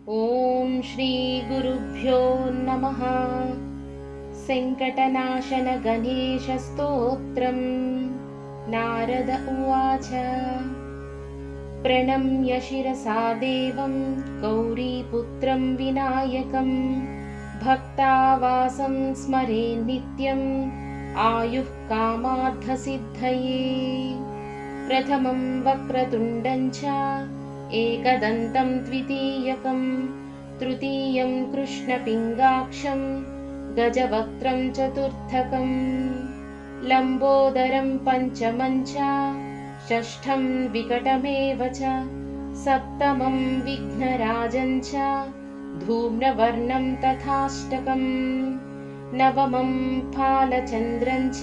ॐ श्रीगुरुभ्यो नमः। सङ्कटनाशन गणेशस्तोत्रम्। नारद उवाच। प्रणम्य शिरसा देवं गौरीपुत्रं विनायकं भक्तावासं स्मरे नित्यम् आयुः कामार्थसिद्धये। प्रथमं वक्रतुण्डं च एकदन्तं द्वितीयकं तृतीयं कृष्णपिङ्गाक्षं गजवक्त्रं चतुर्थकं लम्बोदरं पञ्चमं च षष्ठं विकटमेव च सप्तमं विघ्नराजं च धूम्रवर्णं तथाष्टकं नवमं फालचन्द्रं च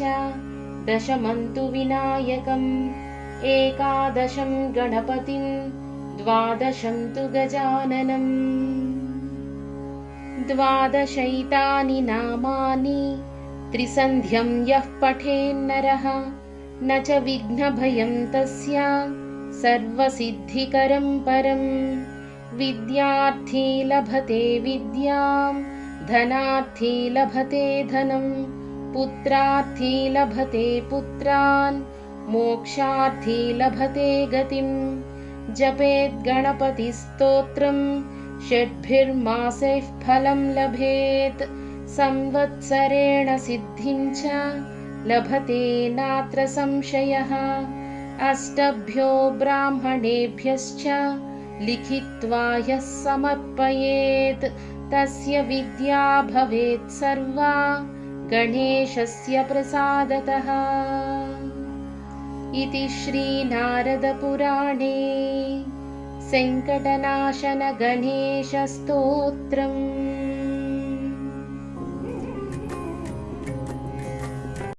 दशमं तु विनायकम् एकादशं गणपतिं द्वादशं तु गजाननम्। द्वादशैतानि नामानि त्रिसन्ध्यं यः पठेन्नरः न च विघ्नभयं तस्य सर्वसिद्धिकरं परम्। विद्यार्थी लभते विद्यां धनार्थी लभते धनं पुत्रार्थी लभते पुत्रान् मोक्षार्थी लभते गतिं। जपेत् गणपतिस्तोत्रं षड्भिर्मासैः फलं लभेत् संवत्सरेण सिद्धिं च लभते नात्र संशयः। अष्टभ्यो ब्राह्मणेभ्यश्च लिखित्वा यः समर्पयेत् तस्य विद्या भवेत् सर्वा गणेशस्य प्रसादतः। इति श्रीनारदपुराणे सङ्कटनाशन गणेशस्तोत्रम्।